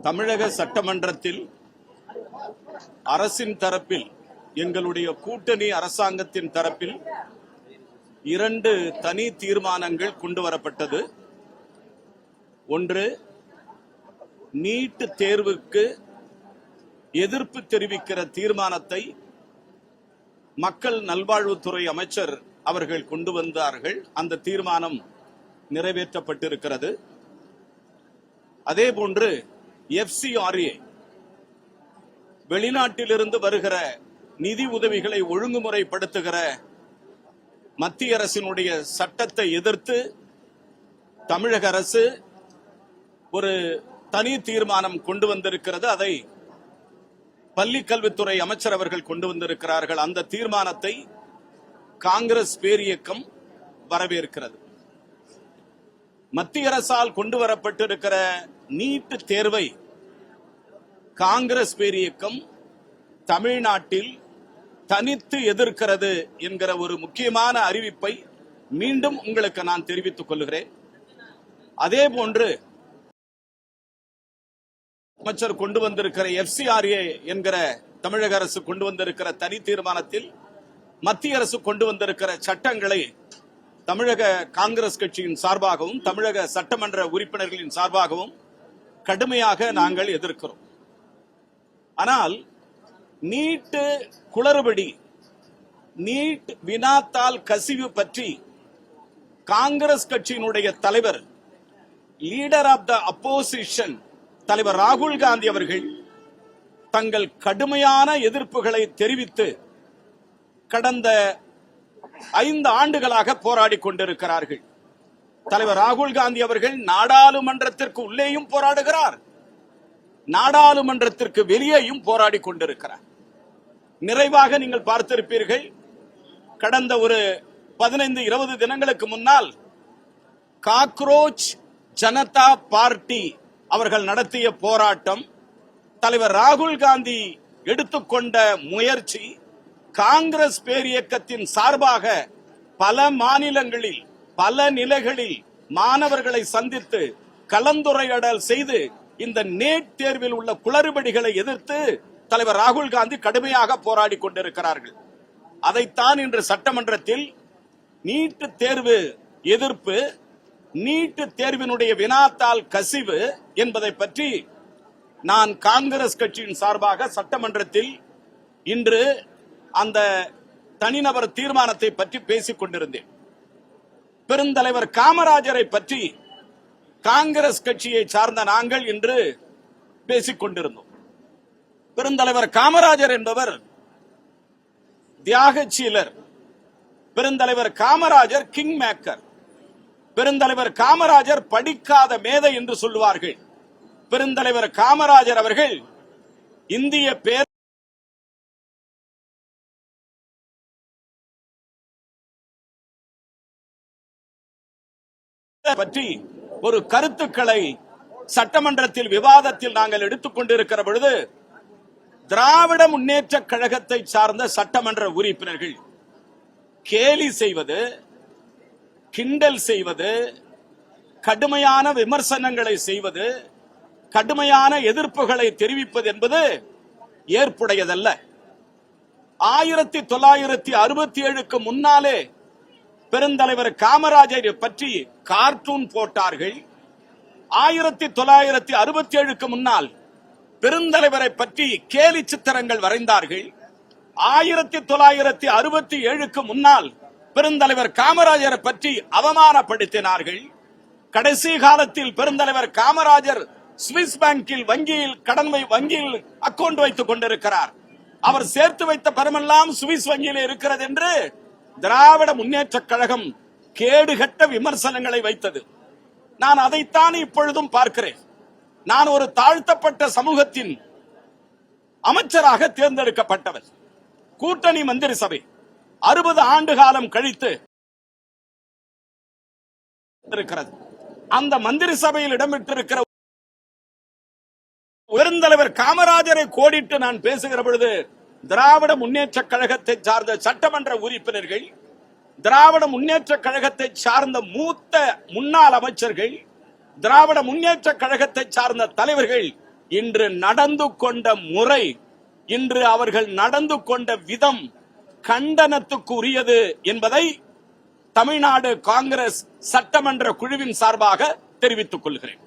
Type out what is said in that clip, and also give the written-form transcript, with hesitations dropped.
தமிழக சட்டமன்றத்தில் அரசின் தரப்பில் எங்களுடைய கூட்டணி அரசாங்கத்தின் தரப்பில் 2 தனி தீர்மானங்கள் கொண்டு வரப்பட்டது. ஒன்று, நீட் தேர்வுக்கு எதிர்ப்பு தெரிவிக்கிற தீர்மானத்தை மக்கள் நல்வாழ்வுத்துறை அமைச்சர் அவர்கள் கொண்டு வந்தார்கள். அந்த தீர்மானம் நிறைவேற்றப்பட்டிருக்கிறது. அதேபோன்று FCRA வெளிநாட்டிலிருந்து வருகிற நிதி உதவிகளை ஒழுங்குமுறைப்படுத்துகிற மத்திய அரசினுடைய சட்டத்தை எதிர்த்து தமிழக அரசு ஒரு தனி தீர்மானம் கொண்டு வந்திருக்கிறது. அதை பள்ளிக்கல்வித்துறை அமைச்சர் அவர்கள் கொண்டு வந்திருக்கிறார்கள். அந்த தீர்மானத்தை காங்கிரஸ் பேரியக்கம் வரவேற்கிறது. மத்திய அரசால் கொண்டு வரப்பட்டிருக்கிற நீட் தேர்வை காங்கிரஸ் பேரியக்கம் தமிழ்நாட்டில் தனித்து எதிர்க்கிறது என்கிற ஒரு முக்கியமான அறிவிப்பை மீண்டும் உங்களுக்கு நான் தெரிவித்துக் கொள்கிறேன். அதே போன்று அமைச்சர் கொண்டு வந்திருக்கிற FCRA என்கிற தமிழக அரசு கொண்டு வந்திருக்கிற தனி தீர்மானத்தில் மத்திய அரசு கொண்டு வந்திருக்கிற சட்டங்களை தமிழக காங்கிரஸ் கட்சியின் சார்பாகவும் தமிழக சட்டமன்ற உறுப்பினர்களின் சார்பாகவும் கடுமையாக நாங்கள் எதிர்க்கிறோம். ஆனால் நீட் குளறுபடி, நீட் வினாத்தாள் கசிவு பற்றி காங்கிரஸ் கட்சியினுடைய தலைவர், லீடர் ஆஃப் த அப்போசிஷன் தலைவர் ராகுல் காந்தி அவர்கள் தங்கள் கடுமையான எதிர்ப்புகளை தெரிவித்து கடந்த 5 ஆண்டுகளாக போராடி கொண்டிருக்கிறார்கள். தலைவர் ராகுல் காந்தி அவர்கள் நாடாளுமன்றத்திற்கு உள்ளேயும் போராடுகிறார், நாடாளுமன்றத்திற்கு வெளியேயும் போராடி கொண்டிருக்கிறார். நிறைவாக நீங்கள் பார்த்திருப்பீர்கள், கடந்த ஒரு 15-20 தினங்களுக்கு முன்னால் காக்ரோச் ஜனதா பார்ட்டி அவர்கள் நடத்திய போராட்டம், தலைவர் ராகுல் காந்தி எடுத்துக்கொண்ட முயற்சி, காங்கிரஸ் பேரியக்கத்தின் சார்பாக பல மாநிலங்களில் பல நிலைகளில் மாணவர்களை சந்தித்து கலந்துரையாடல் செய்து இந்த நீட் தேர்வில் உள்ள குளறுபடிகளை எதிர்த்து தலைவர் ராகுல் காந்தி கடுமையாக போராடி கொண்டிருக்கிறார்கள். அதைத்தான் இன்று சட்டமன்றத்தில் நீட் தேர்வு எதிர்ப்பு, நீட் தேர்வினுடைய வினாத்தாள் கசிவு என்பதை பற்றி நான் காங்கிரஸ் கட்சியின் சார்பாக சட்டமன்றத்தில் இன்று அந்த தனிநபர் தீர்மானத்தை பற்றி பேசிக் கொண்டிருந்தேன். பெருந்தலைவர் காமராஜரை பற்றி காங்கிரஸ் கட்சியை சார்ந்த நாங்கள் இன்று பேசிக் கொண்டிருந்தோம். பெருந்தலைவர் காமராஜர் என்பவர் தியாகசீலர். பெருந்தலைவர் காமராஜர் கிங் மேக்கர். பெருந்தலைவர் காமராஜர் படிக்காத மேதை என்று சொல்லுவார்கள். பெருந்தலைவர் காமராஜர் அவர்கள் இந்திய பேர் பற்றி ஒரு கருத்துக்களை சட்டமன்றத்தில் விவாதத்தில் நாங்கள் எடுத்துக் கொண்டிருக்கிற பொழுது திராவிட முன்னேற்ற கழகத்தை சார்ந்த சட்டமன்ற உறுப்பினர்கள் கேலி செய்வது, கிண்டல் செய்வது, கடுமையான விமர்சனங்களை செய்வது, கடுமையான எதிர்ப்புகளை தெரிவிப்பது என்பது ஏற்புடையதல்ல. 1967க்கு முன்னாலே பெருந்தலைவர் காமராஜரை பற்றி கார்ட்டூன் போட்டார்கள். 1967க்கு முன்னால் பெருந்தலைவரை பற்றி கேலி சித்திரங்கள் வரைந்தார்கள். 1967க்கு முன்னால் பெருந்தலைவர் காமராஜரை பற்றி அவமானப்படுத்தினார்கள். கடைசி காலத்தில் பெருந்தலைவர் காமராஜர் சுவிஸ் பேங்கில் வங்கியில் அக்கவுண்ட் வைத்துக் கொண்டிருக்கிறார். அவர் சேர்த்து வைத்த பணமெல்லாம் சுவிஸ் வங்கியில் இருக்கிறது என்று திராவிட முன்னேற்ற கழகம் கேடுகட்ட விமர்சனங்களை வைத்தது. நான் அதைத்தான் இப்பொழுதும் பார்க்கிறேன். நான் ஒரு தாழ்த்தப்பட்ட சமூகத்தின் அமைச்சராக தேர்ந்தெடுக்கப்பட்டவர். கூட்டணி மந்திரி சபை 60 ஆண்டு காலம் கழித்து இருக்கிறது. அந்த மந்திரி சபையில் இடம்பெற்றிருக்கிற பெருந்தலைவர் காமராஜரை கோடிட்டு நான் பேசுகிற பொழுது திராவிட முன்னேற்ற கழகத்தை சார்ந்த சட்டமன்ற உறுப்பினர்கள், திராவிட முன்னேற்ற கழகத்தை சார்ந்த மூத்த முன்னாள் அமைச்சர்கள், திராவிட முன்னேற்ற கழகத்தை சார்ந்த தலைவர்கள் இன்று நடந்து கொண்ட முறை, இன்று அவர்கள் நடந்து கொண்ட விதம் கண்டனத்துக்கு உரியது என்பதை தமிழ்நாடு காங்கிரஸ் சட்டமன்ற குழுவின் சார்பாக தெரிவித்துக் கொள்கிறேன்.